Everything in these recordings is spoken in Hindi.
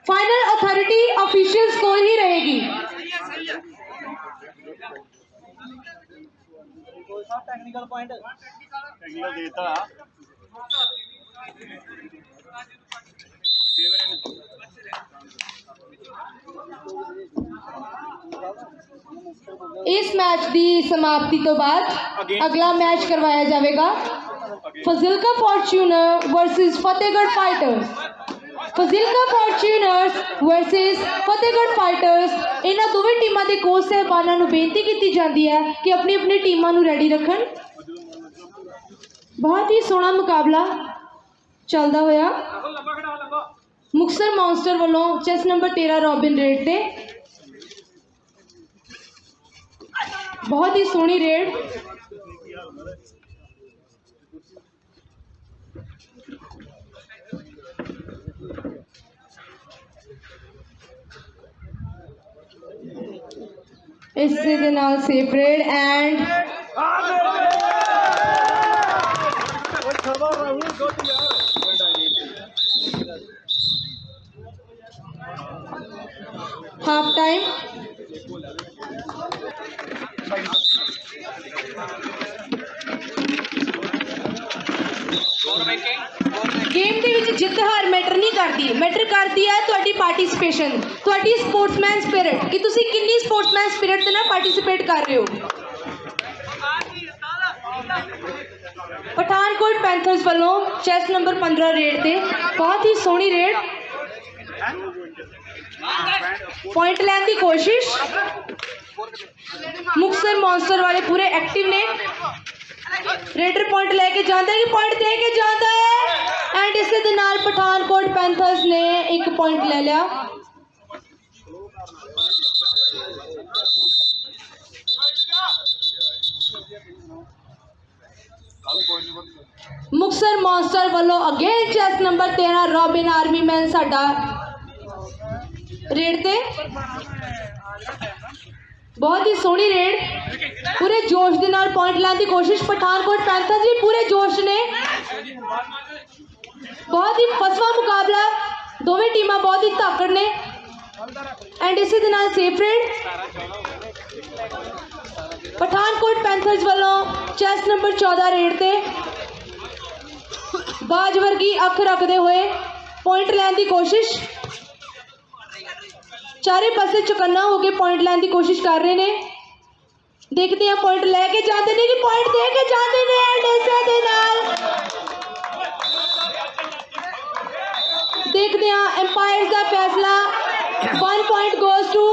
फाइनल अथॉरिटी ऑफिशियल स्कोर ही रहेगी। टेक्निकल पॉइंट टेक्निकल देता इस मैच की समाप्ति तो बाद अगला मैच करवाया जाएगा Fazilka Fortuner versus Fatehgarh fighters. Fazilka Fortuners versus Fatehgarh fighters. इन्हां दोवें टीमां दे कोच साहबानां नूं बेनती की जाती है कि अपनी अपनी टीमां नूं रेडी रखन। बहुत ही सोहना मुकाबला चलदा होया मुक्तसर मॉन्स्टर वालों चेस नंबर 13 रॉबिन रेड ते बहुत ही सोहनी रेड। इस दे नाल safe red and half time. Game के विच जित हार मैटर नहीं करती, मैटर करती है तुहाडी पार्टिसिपेशन, तुहाडी स्पोर्ट्समैन स्पिरिट कि तुसी कितनी स्पोर्ट्समैन स्पिरिट दे नाल पार्टिसिपेट कर रहे हो। पठानकोट पैंथर्स वालों चेस नंबर 15 रेड ते बहुत ही सोहनी रेड। पॉइंट लैन की कोशिश। मुक्तसर मॉन्स्टर वाले पूरे एक्टिव ने। रेडर पॉइंट लेके जाता है कि पॉइंट दे के जाता है एंड इस दे नाल पठानकोट पैंथर्स ने एक पॉइंट ले लिया। मुक्तसर मॉन्स्टर वालों again chase number 13 Robin army man साडा रेड ते बहुत ही सोहनी रेड। पूरे जोश के नाल पॉइंट लाने की कोशिश। पठानकोट पैंथर्स भी पूरे जोश ने। बहुत ही फसवा मुकाबला, दोवें टीमां बहुत ही धाकड़ ने एंड इसी दे नाल सेफ रेड। पठानकोट पैंथर्स वालों चेस नंबर 14 रेड ते बाज वर्गी अख रखते हुए पॉइंट लैन की कोशिश। चारे पासे चौकन्ना होकर पॉइंट लैन की कोशिश कर रहे हैं। देखते हैं पॉइंट लेके जाते हैं कि पॉइंट दे के जाते हैं एंड इसे दे नाल देखते हैं एम्पायर्स का फैसला। 1 पॉइंट गोज टू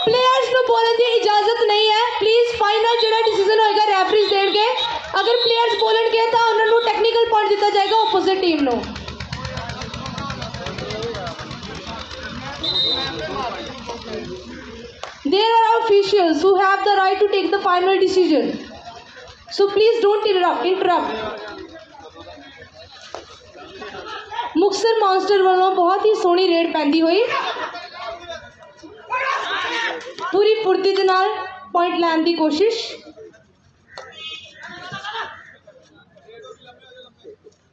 प्लेयर्स को बोलने की इजाजत नहीं है। प्लीज फाइनल जो डिसीजन होगा रेफरीज देंगे। अगर प्लेयर्स बोलणगे तो उन्होंने टेक्निकल पॉइंट दिता जाएगा ओपोजिट टीम को। There are officials who have the right to take the final decision. So please don't interrupt. Muktsar monster वालों बहुत ही सोहनी रेड पैंदी हुई। पूरी फुर्ती दे नाल पॉइंट लैन की कोशिश।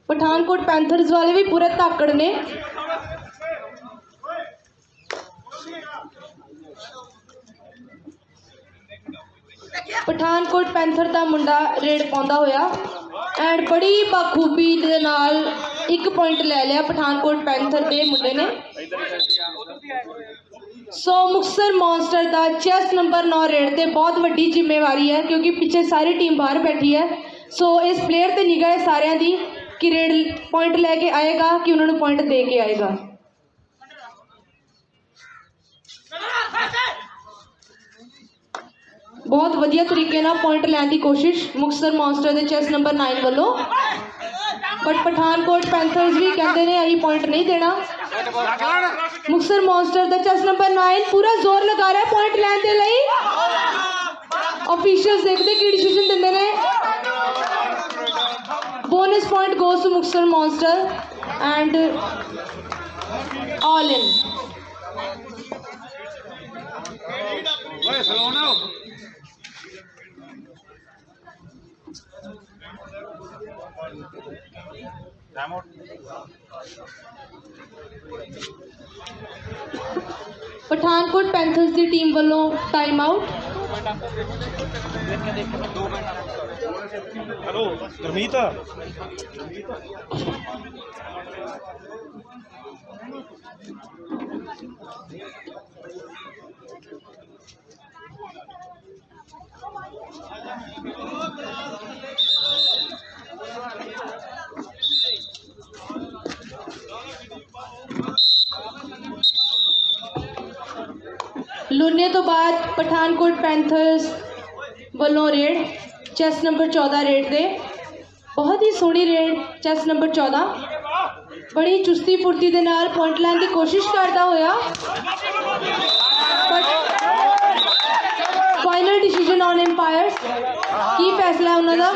पठानकोट पैंथर्स वाले भी पूरे धाकड़ ने। पठानकोट पैंथर का मुंडा रेड पाउंदा होया एंड बड़ी बखूबी दे नाल 1 पॉइंट ले लिया पठानकोट पैंथर के मुंडे ने। सो मुक्तसर मॉन्स्टर का चेस नंबर 9 रेड ते बहुत वड्डी जिम्मेवारी है क्योंकि पिछे सारी टीम बाहर बैठी है। सो इस प्लेयर ते निगाह है सारियां दी कि रेड पॉइंट लेके आएगा कि उन्होंने पॉइंट दे के आएगा। बहुत वधिया तरीके ना पॉइंट लैन की कोशिश मुक्तसर मॉन्स्टर के चेस नंबर 9 वालों। बट पठानकोट पैंथर्स भी कहते हैं अभी पॉइंट नहीं देना। मुक्तसर मॉन्स्टर का चेस नंबर 9 पूरा जोर लगा रहा है पॉइंट लैन के लिए। ऑफिशियल्स देखते कि डिसीजन देंगे ने। Bonus point goes to Muktsar monster and all in. Time out. Pathankot panthers ਦੀ ਟੀਮ ਵੱਲੋਂ ਟਾਈਮ ਆਊਟ। हेलो गुरमीत ਲੁਨੇ ਤੋਂ ਬਾਅਦ ਪਠਾਨਕੋਟ ਪੈਂਥਰਸ ਵੱਲੋਂ ਰੇਡ ਚੈਸ ਨੰਬਰ 14 ਰੇਡ ਦੇ ਬਹੁਤ ਹੀ ਸੋਹਣੀ ਰੇਡ ਚੈਸ ਨੰਬਰ 14 ਬੜੀ ਚੁਸਤੀ ਫੁਰਤੀ ਦੇ ਨਾਲ ਪੁਆਇੰਟ ਲੈਣ ਦੀ ਕੋਸ਼ਿਸ਼ ਕਰਦਾ ਹੋਇਆ ਬਟ ਫਾਈਨਲ ਡਿਸੀਜਨ ਔਨ ਐਮਪਾਇਰਸ ਕੀ ਫੈਸਲਾ ਹੈ ਉਹਨਾਂ ਦਾ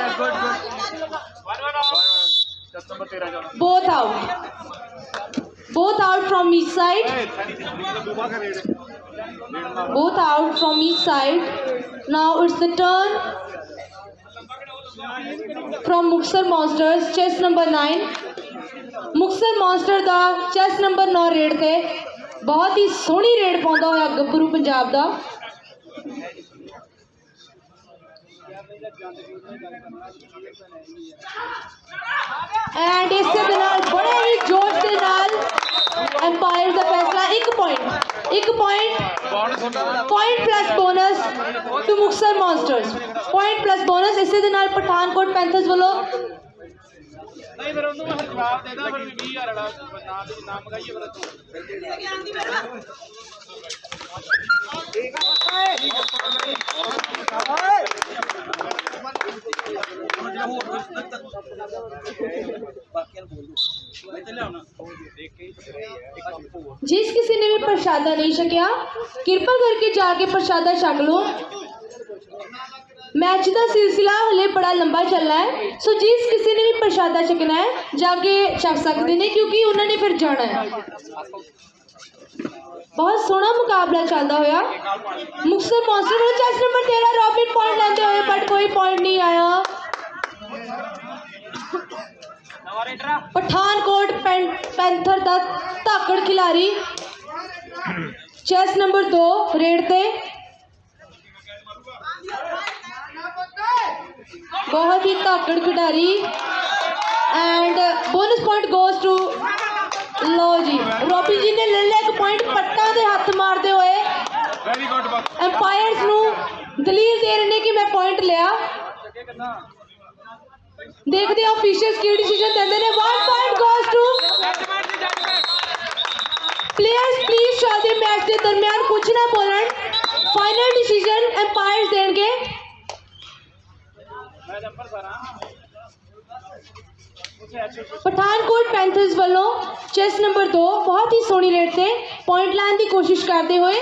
both out from each side both out from each side now it's the turn from Muxar Monsters chess number 9 Muxar Monster the chess number 9 raid ਤੇ ਬਹੁਤ ਹੀ ਸੋਹਣੀ ਰੇਡ ਪਾਉਂਦਾ ਹੋਇਆ ਗੱਭਰੂ ਪੰਜਾਬ ਦਾ ਐਂਡ ਇਸੇ ਦੇ ਨਾਲ ਬੜੇ ਹੀ ਜੋਸ਼ ਦੇ ਨਾਲ ਐਮਪਾਇਰ ਦਾ ਫੈਸਲਾ 1 point plus bonus to Muktsar monsters point plus bonus ਇਸੇ ਦੇ ਨਾਲ ਪਠਾਨਕੋਟ ਪੈਂਥਰਸ ਵੱਲੋਂ नहीं फिर उन्होंने मैं जवाब देता फिर 20000 वाला नाम मंगाइए फिर जिस किसी ने भी प्रसादा नहीं छकिया कृपा करके जाके प्रसादा छक लो मैच का सिलसिला हले बड़ा लंबा चलना है सो जिस किसी ने भी प्रसादा छकना है जाके छक सकते हैं क्योंकि उन्होंने फिर जाना है बहुत सोहना मुकाबला चलता होया मुक्तसर मॉन्स्टर वाले चैस नंबर 13 रॉबिन पॉइंट लेते हुए बट कोई पॉइंट नहीं आया पठानकोट पैंथर का धाकड़ खिलाड़ी चैस नंबर 2 रेड पे बहुत ही धाकड़ खिडारी and bonus point goes to लो जी रॉबी जी ने ले लिया एक पॉइंट पट्टा दे हाथ मारते हुए एम्पायर्स नू दलील दे रहे कि मैं पॉइंट लिया देखते हैं ऑफिशियल्स की डिसीजन देते हैं 1 point goes two players please शादी मैच के दरमियान कुछ ना बोलन फाइनल डिसीजन एम्पायर्स देंगे पठानकोट पैंथर्स वालों चेस नंबर 2 बहुत ही सोहनी रेट से पॉइंट लाने की कोशिश करते हुए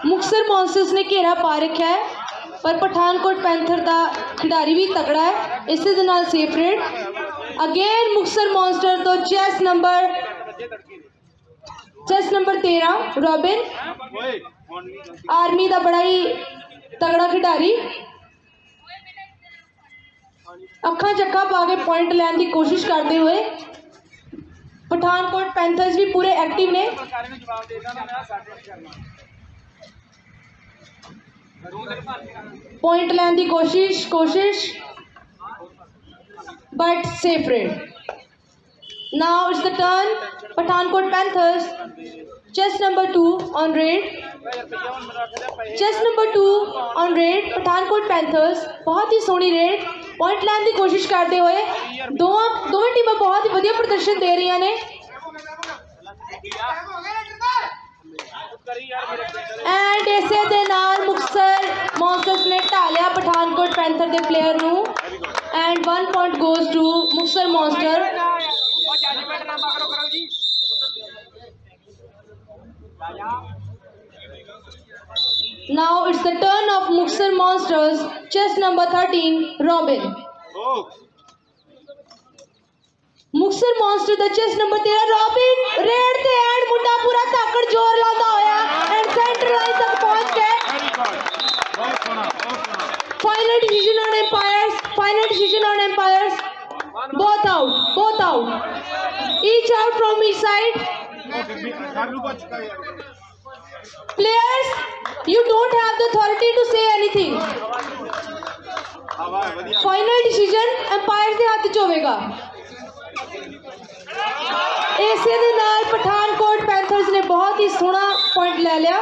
मुक्तसर मॉन्स्टर्स ने घेरा पा रखा है पर पठानकोट पैंथर का खिडारी भी तगड़ा है इस दे नाल safe rate again Muktsar monster तो चेस नंबर 13 रॉबिन आर्मी का बड़ा ही तगड़ा खिडारी अखा चक्का पा के पॉइंट लैन की कोशिश करते हुए पठानकोट पैंथर्स भी पूरे एक्टिव ने पॉइंट लैन की कोशिश but safe raid now it's the turn Pathankot panthers chase number 2 on raid chase number 2 on raid Pathankot panthers बहुत ही सोहनी रेड पॉइंट लैन की कोशिश करते हुए दोवें टीमें बहुत ही वधिया प्रदर्शन दे रही ने एंड इसे दे नाल मुक्तसर मॉन्स्टर्स ने ढा लिया पठानकोट पैंथर के प्लेयर नू and 1 point goes to Muktsar monster Now it's the turn of Muxar Monsters, chess number 13, Robin. Muxar Monster the chess number 13, Robin, red the end, मुंडा पूरा ताकड़ जोर लाता होया and center line तक पहुंच गए. Final decision on umpires. Both out. Both out. Each out from each side. Players, you don't have the authority to say anything. Final decision umpire ਦੇ ਹੱਥ 'ਚ ਹੋਵੇਗਾ। ਇਸੇ ਦੇ ਨਾਲ ਪਠਾਨਕੋਟ ਪੈਂਥਰਸ ਨੇ ਬਹੁਤ ਹੀ ਸੋਹਣਾ ਪੁਆਇੰਟ ਲੈ ਲਿਆ।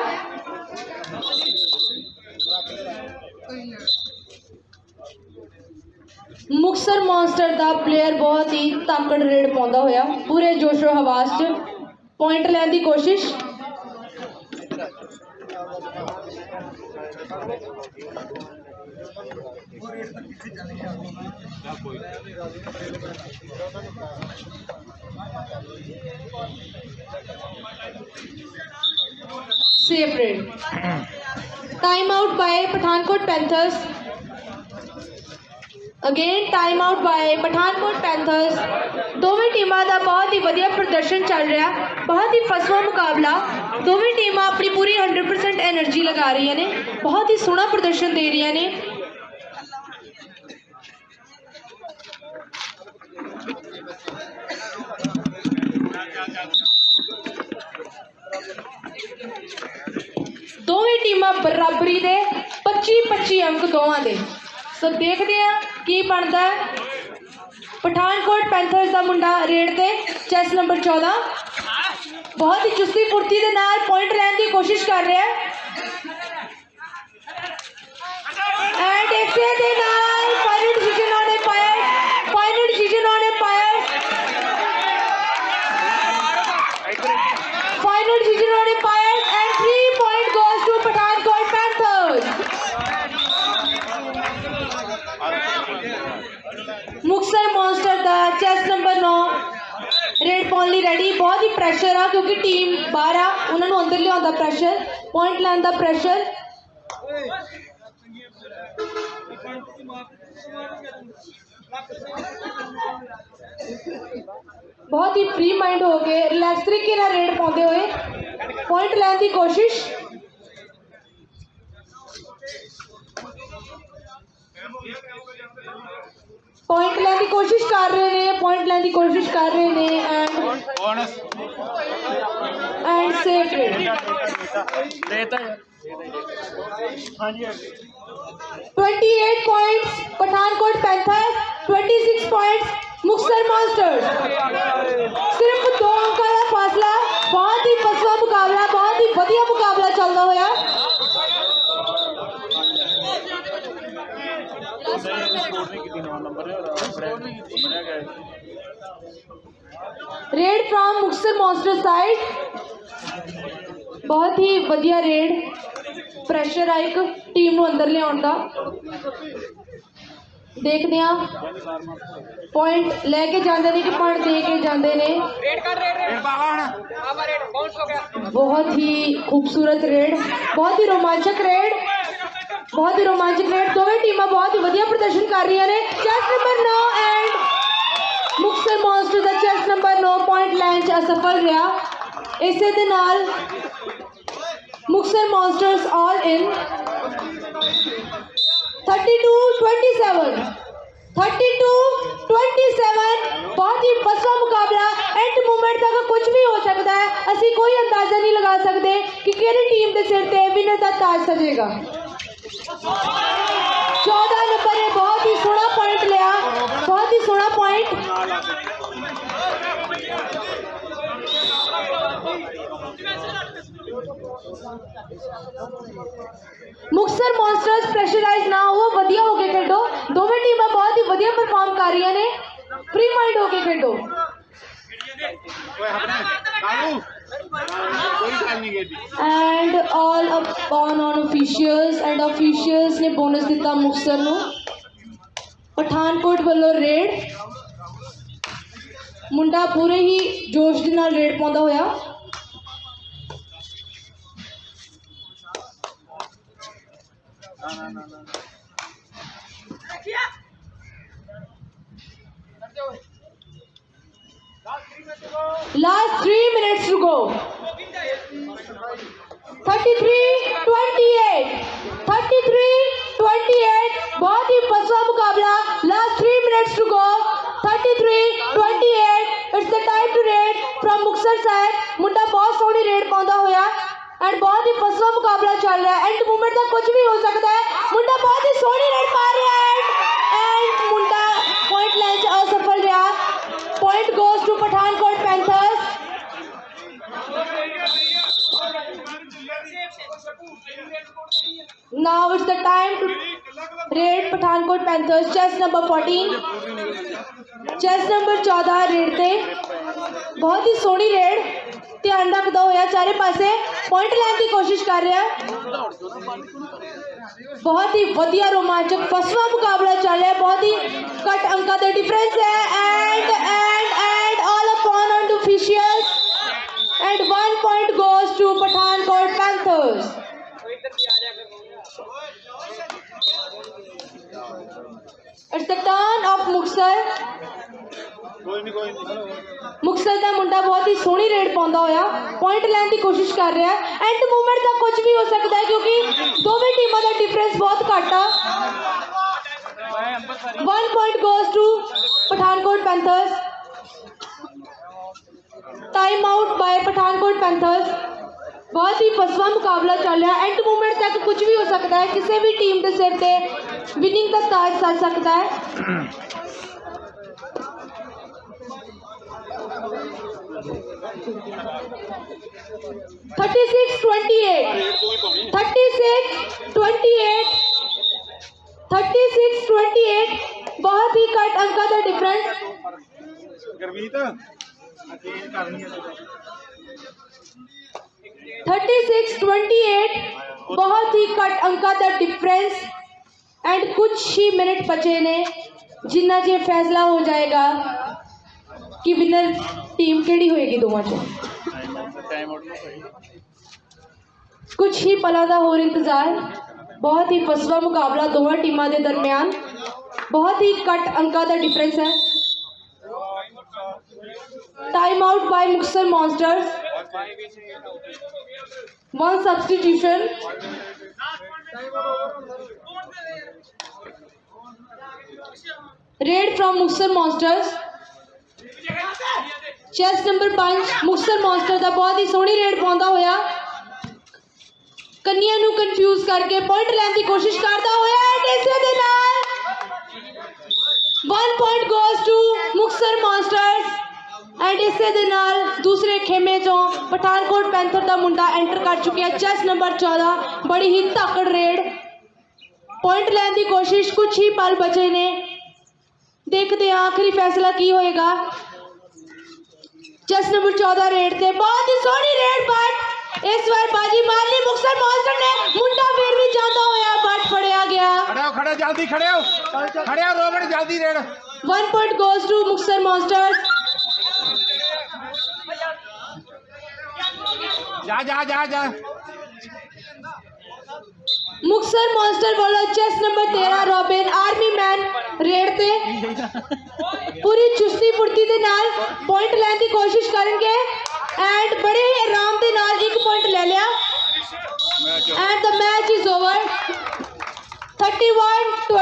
ਮੁਕਤਸਰ ਮੌਨਸਟਰ ਦਾ ਪਲੇਅਰ ਬਹੁਤ ਹੀ ਤਾਕੜ ਰੇਡ ਪਾਉਂਦਾ ਹੋਇਆ ਪੂਰੇ ਜੋਸ਼ੋ ਹਵਾਸ 'ਚ ਪੁਆਇੰਟ ਲੈਣ ਦੀ ਕੋਸ਼ਿਸ਼। Safe raid. Time out by Pathankot Panthers. Again time out by Pathankot Panthers. ਦੋਵੇਂ ਟੀਮਾਂ ਦਾ ਬਹੁਤ ਹੀ ਵਧੀਆ ਪ੍ਰਦਰਸ਼ਨ ਚੱਲ ਰਿਹਾ, ਬਹੁਤ ਹੀ ਫਸਵਾ ਮੁਕਾਬਲਾ। ਦੋਵੇਂ ਟੀਮਾਂ ਆਪਣੀ ਪੂਰੀ 100% એનર્ਜੀ ਲਗਾ ਰਹੀਆਂ ਨੇ, ਬਹੁਤ ਹੀ ਸੋਹਣਾ ਪ੍ਰਦਰਸ਼ਨ ਦੇ ਰਹੀਆਂ ਨੇ। ਦੋਵੇਂ ਟੀਮਾਂ ਬਰਾਬਰੀ ਦੇ 25-25 ਅੰਕ ਦੋਵਾਂ ਦੇ। ਸੋ ਦੇਖਦੇ ਹਾਂ ਕੀ ਬਣਦਾ ਹੈ। ਪਠਾਨਕੋਟ ਪੈਂਥਰਸ ਦਾ ਮੁੰਡਾ ਰੇਡ ਤੇ ਚੈਸ ਨੰਬਰ 14 ਬਹੁਤ ਹੀ ਚੁਸਤੀ ਫੁਰਤੀ ਦੇ ਨਾਲ ਪੁਆਇੰਟ ਲੈਣ ਦੀ ਕੋਸ਼ਿਸ਼ ਕਰ ਰਿਹਾ ਹੈ। ਐਂਡ ਇਸੇ ਦੇ ਨਾਲ final decision on umpire, final decision on umpire, final decision on umpire and 3 point goes to Pathankot Panthers. Muktsar monster ਦਾ ਚੈਸ ਨੰਬਰ 9 ਰੇਡ ਪਾਉਣ ਲਈ ਰੈਡੀ। ਬਹੁਤ ਹੀ ਪ੍ਰੈਸ਼ਰ ਆ ਕਿਉਂਕਿ ਟੀਮ ਬਾਹਰ ਆ, ਉਹਨਾਂ ਨੂੰ ਅੰਦਰ ਲਿਆਉਣ ਦਾ ਪ੍ਰੈਸ਼ਰ, ਪੁਆਇੰਟ ਲੈਣ ਦਾ ਪ੍ਰੈਸ਼ਰ। ਬਹੁਤ ਹੀ ਫ੍ਰੀ ਮਾइंड ਹੋ ਕੇ ਰਿਲੈਕਸ ਤਰੀਕੇ ਨਾਲ ਰੇਡ ਪਾਉਂਦੇ ਹੋਏ ਪੁਆਇੰਟ ਲੈਣ ਦੀ ਕੋਸ਼ਿਸ਼। पॉइंट लेने की कोशिश कर रहे ने, पॉइंट लेने की कोशिश कर रहे ने and safe red. 28 points Pathankot panthers, 26 points Muktsar monsters. सिर्फ 2 अंकों का फासला। बहुत ही फसवा मुकाबला, बहुत ही वधिया मुकाबला चलता होया। Red from Muktsar monster side, बहुत ही वधिया रेड। प्रेशर आ एक टीम ਨੂੰ ਅੰਦਰ ਲਿਆਉਣ ਦਾ। देखते हैं पॉइंट लेके जाते हैं कि पॉइंट दे के जाते हैं। बहुत ही खूबसूरत रेड, बहुत ही रोमांचक रेड, बहुत ही रोमांचक रेड। दोवें टीमां बहुत ही वधिया प्रदर्शन कर रही ने। Chase number 9 and Muktsar monster का चेस नंबर 9 पॉइंट लैन च असफल रहा। इसे दे नाल मुक्तसर मॉन्स्टर्स ऑल इन 32-27, 32-27। बहुत ही फसवा मुकाबला। एंड मोमेंट तक कुछ भी हो सकता है, असी कोई अंदाजा नहीं लगा सकते कि किहड़ी टीम के सिर ते विनर का ताज सजेगा। 14 नंबर ने बहुत ही सोहना पॉइंट लिया, बहुत ही सोहना पॉइंट। मुक्तसर मॉन्स्टर्स प्रेशराइज ना हो, वधिया होके खेडो। दोवें टीमां बहुत ही वधिया परफॉर्म कर रही ने। फ्री माइंड होके खेडो। And all upon on officials and officials ने बोनस दिता मुक्तसर नूं। पठानकोट वालों रेड, मुंडा पूरे ही जोश दे नाल रेड पाउंदा होया। Last 3 minutes to go. 33-28, 33-28। बहुत ही फसवा मुकाबला। Last 3 minutes to go. 33 Muktsar साहब मुंडा बहुत सोहनी रेड पाਉਂਦਾ होया एंड बहुत ही फसवा मुकाबला चल रहा है एंड मूवमेंट का कुछ भी हो सकता है मुंडा बहुत ही सोहनी रेड पा रहा है एंड मुंडा पॉइंट लेने च असफल रहा point goes to Pathankot panthers Now it's the time to raid Pathankot Panthers. Chest number 14, chest number 14 red ते बहुत ही सोहनी रेड ध्यान रखता होया चारे पासे पॉइंट लैन की कोशिश कर रहा है बहुत ही वधिया रोमांचक फसवा मुकाबला चल रहा है बहुत ही कट अंका का डिफरेंस है and all upon on to officials and 1 point goes to Pathankot Panthers. It's the turn of Muktsar Muktsar का मुंडा बहुत ही सोहनी रेड पाਉਂਦਾ होया पॉइंट लैन की कोशिश कर रहा है एंड मूवमेंट का कुछ भी हो सकता है क्योंकि दोवें टीमों का डिफरेंस बहुत घट आ 1 point goes to Pathankot Panthers. Time out by Pathankot panthers बहुत ही फसवा मुकाबला चल रहा है एंड मूवमेंट तक कुछ भी हो सकता है किसी भी टीम के सिर पे विनिंग का ताज सज सकता है थर्टी सिक्स ट्वेंटी एट बहुत ही कट अंका का डिफरेंस 36-28 बहुत ही कट अंका का डिफरेंस एंड कुछ ही मिनट बचे ने जिन्ना जे फैसला हो जाएगा कि विनर टीम केड़ी होएगी दोवां चों कुछ ही पलों का होर इंतजार बहुत ही फसवा मुकाबला दोवां टीमां दे दरमियान बहुत ही कट अंका का डिफरेंस है time out by Muktsar monsters one substitution raid from Muktsar monsters chest number 5 Muktsar monster का बहुत ही सोहनी रेड पाਉਂਦਾ होया कन्या नू कंफ्यूज करके पॉइंट लैन की कोशिश करता होया एंड इसे दे नाल 1 point goes to Muktsar monsters and इसे दे नाल दूसरे खेमे चों पठानकोट पैंथर का मुंडा एंटर कर चुके हैं चेस्ट नंबर 14 बड़ी ही धाकड़ रेड पॉइंट लैन की कोशिश कुछ ही पल बचे ने देखते हैं आखिरी फैसला की होएगा चेस्ट नंबर 14 रेड थे बहुत ही सोहनी रेड बट इस बार बाजी मार ली मुक्तसर मॉन्स्टर ने मुंडा फिर भी जाता होया बट फड़िया गया खड़े जल्दी खड़े हो रोबट जल्दी red 1 point goes to Muktsar monsters जा मुक्तसर मॉन्स्टर वाला chest number 13 Robin army man red ते पूरी चुस्ती फुर्ती दे नाल पॉइंट लैन की कोशिश करेंगे एंड बड़े ही आराम दे नाल 1 पॉइंट ले लिया and the match is over 31-20